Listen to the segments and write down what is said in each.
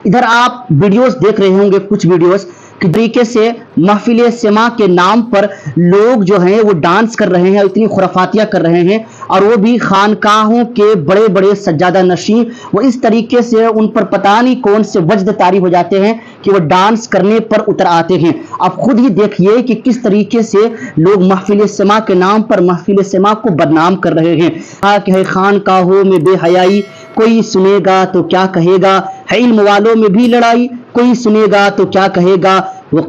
इधर आप वीडियोस देख रहे होंगे, कुछ वीडियोस कि तरीके से महफिल सेमा के नाम पर लोग जो हैं वो डांस कर रहे हैं, इतनी खुराफातियाँ कर रहे हैं, और वो भी खानकाहों के बड़े बड़े सज्जादा नशीं। वो इस तरीके से उन पर पता नहीं कौन से वजद तारी हो जाते हैं कि वो डांस करने पर उतर आते हैं। आप खुद ही देखिए कि किस तरीके से लोग महफिल सेमा के नाम पर महफिल सेमा को बदनाम कर रहे हैं। कि है खानकाहों में बेहयाई, कोई सुनेगा तो क्या कहेगा, है इल्म वालों में भी लड़ाई, कोई सुनेगा तो क्या कहेगा। वो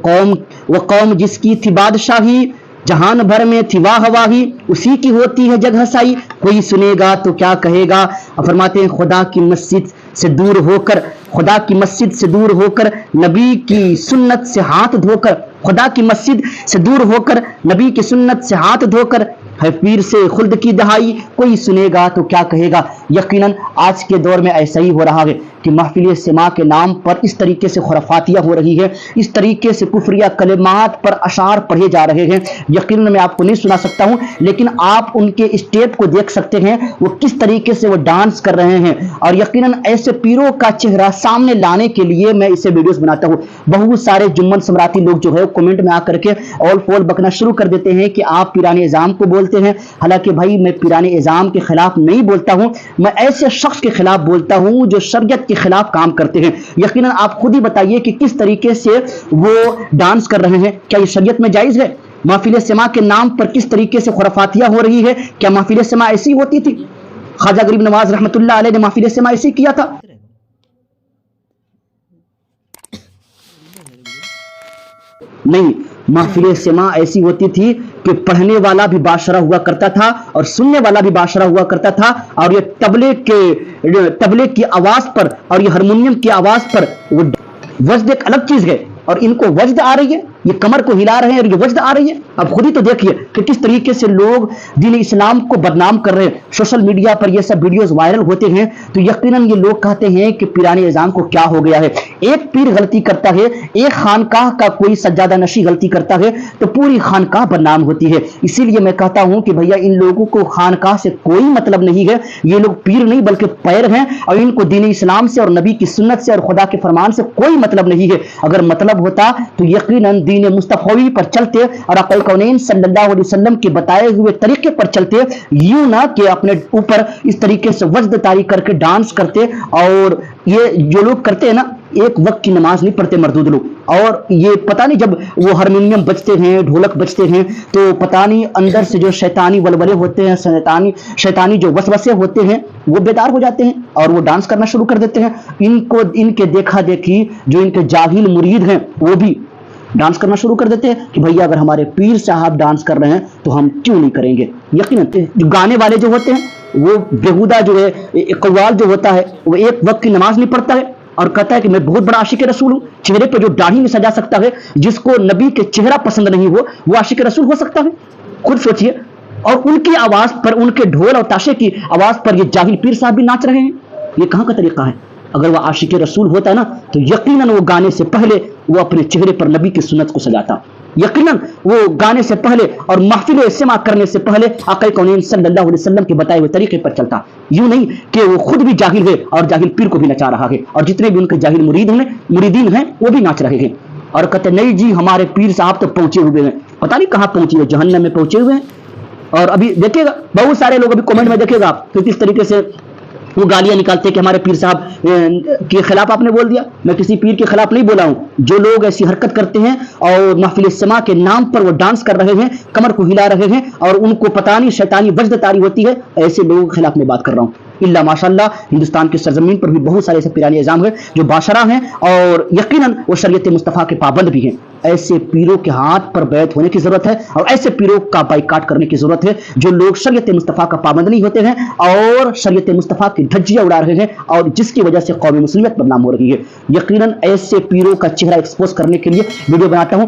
कौम जिसकी थी बादशाही, जहान भर में थी वाह वाही, उसी की होती है जग हसाई, कोई सुनेगा तो क्या कहेगा। फरमाते हैं खुदा की मस्जिद से दूर होकर, खुदा की मस्जिद से दूर होकर, नबी की सुन्नत से हाथ धोकर, खुदा की मस्जिद से दूर होकर, नबी की सुन्नत से हाथ धोकर, है पीर से खुल्द की दहाई, कोई सुनेगा तो क्या कहेगा। यकीनन आज के दौर में ऐसा ही हो रहा है कि महफिल सेमा के नाम पर इस तरीके से खुराफातियाँ हो रही है, इस तरीके से कुफरिया कलिमात पर अशार पढ़े जा रहे हैं। यकीनन मैं आपको नहीं सुना सकता हूँ, लेकिन आप उनके स्टेप को देख सकते हैं, वो किस तरीके से वो डांस कर रहे हैं। और यकीनन ऐसे पीरों का चेहरा सामने लाने के लिए मैं इसे वीडियोस बनाता हूँ। बहुत सारे जुम्मन सम्राटी लोग जो है कमेंट में आकर के ऑल फोल बकना शुरू कर देते हैं कि आप पीराने इज़ाम को बोलते हैं। हालांकि भाई मैं पीराने इज़ाम के खिलाफ नहीं बोलता हूं, मैं ऐसे शख्स के खिलाफ बोलता हूं जो शरीयत के खिलाफ काम करते हैं। यकीनन आप खुद ही बताइए कि किस तरीके से वो डांस कर रहे हैं, क्या ये शरीयत में जायज है। महफिल सेमा के नाम पर किस तरीके से खुराफातियां हो रही है, क्या महफिल सेमा ऐसी होती थी। ख्वाजा गरीब नवाज रहमतुल्लाह अलैह ने महफिल सेमा ऐसी किया था। नहीं, महफिल सेमा ऐसी होती थी कि पढ़ने वाला भी बाशरा हुआ करता था और सुनने वाला भी बाशरा हुआ करता था। और ये तबले की आवाज पर और ये हारमोनियम की आवाज पर वो वज्द एक अलग चीज है, और इनको वज्द आ रही है, ये कमर को हिला रहे हैं और ये वज्द आ रही है। अब खुद ही तो देखिए कि किस तरीके से लोग दीन इस्लाम को बदनाम कर रहे हैं। सोशल मीडिया पर ये सब वीडियोस वायरल होते हैं तो यकीनन ये लोग कहते हैं कि पीराने इज़ाम को क्या हो गया है। एक पीर गलती करता है, एक खानकाह का कोई सज्जादा नशी गलती करता है तो पूरी खानकाह बदनाम होती है। इसीलिए मैं कहता हूं कि भैया इन लोगों को खानकाह से कोई मतलब नहीं है। ये लोग पीर नहीं बल्कि पैर हैं, और इनको दीन इस्लाम से और नबी की सुन्नत से और खुदा के फरमान से कोई मतलब नहीं है। अगर मतलब होता तो यकीनन दीन मुस्तफवी पर चलते और आक़ाए कौनैन सल्लल्लाहु अलैहि वसल्लम के बताए हुए तरीके पर चलते, यूं ना कि अपने ऊपर इस तरीके से वज्द तारी करके डांस करते। और ये जो लोग करते हैं ना, एक वक्त की नमाज नहीं पढ़ते मर्दूद लोग, और ये पता नहीं जब वो हारमोनियम बजते हैं, ढोलक बजते हैं, तो पता नहीं अंदर से जो शैतानी वलवले होते हैं, शैतानी जो वसवसे होते हैं वो बेदार हो जाते हैं और वो डांस करना शुरू कर देते हैं। इनको इनके देखा देखी जो इनके जाहिल मुरीद हैं वो भी डांस करना शुरू कर देते हैं कि भैया अगर हमारे पीर साहब डांस कर रहे हैं तो हम क्यों नहीं करेंगे। यकीनन जो गाने वाले जो होते हैं वो बेहुदा जो है, कव्वाल जो होता है वो एक वक्त की नमाज नहीं पढ़ता है और कहता है कि मैं बहुत बड़ा आशिक रसूल हूं। चेहरे पर जो दाढ़ी में सजा सकता है, जिसको नबी के चेहरा पसंद नहीं हो, वो आशिक रसूल हो सकता है। खुद सोचिए। और उनकी आवाज पर, उनके ढोल और ताशे की आवाज पर ये जाहिल पीर साहब भी नाच रहे हैं। ये कहां का तरीका है। अगर वह आशिक रसूल होता ना तो यकीनन वो गाने से पहले वो अपने चेहरे पर नबी की सुन्नत को सजाता। यकीनन वो गाने से पहले और महफिल सेमा करने से पहले आक़ाए कौनैन सल्लल्लाहु अलैहि वसल्लम के बताए हुए तरीके पर चलता। यूं नहीं कि वो खुद भी जाहिल है और जाहिल पीर को भी नचा रहा है, और जितने भी उनके जाहिल मुरीदीन हैं वो भी नाच रहे हैं और कहते नहीं जी हमारे पीर साहब तो पहुंचे हुए हैं। पता नहीं कहां पहुंचे हुए, जहन्नम में पहुंचे हुए हैं। और अभी देखिएगा बहुत सारे लोग अभी कमेंट में देखिएगा आप तो किस तरीके से वो गालियां निकालते हैं कि हमारे पीर साहब के खिलाफ आपने बोल दिया। मैं किसी पीर के खिलाफ नहीं बोला हूं। जो लोग ऐसी हरकत करते हैं और महफिल सेमा के नाम पर वो डांस कर रहे हैं, कमर को हिला रहे हैं और उनको पता नहीं शैतानी वज्द तारी होती है, ऐसे लोगों के खिलाफ मैं बात कर रहा हूं। इल्ला माशाल्लाह हिंदुस्तान की सरजमीन पर भी बहुत सारे ऐसे पीराने इज़ाम हैं जो बाशरा हैं और यकीनन वो शरीयत मुस्तफ़ा के पाबंद भी हैं। ऐसे पीरों के हाथ पर बैत होने की जरूरत है और ऐसे पीरों का बाइकाट करने की जरूरत है जो लोग शरीयत मुस्तफ़ा का पाबंद नहीं होते हैं और शरीयत मुस्तफ़ा की धज्जियां उड़ा रहे हैं और जिसकी वजह से कौमी मुस्लिमियत बदनाम हो रही है। यकीनन ऐसे पीरों का चेहरा एक्सपोज करने के लिए वीडियो बनाता हूं।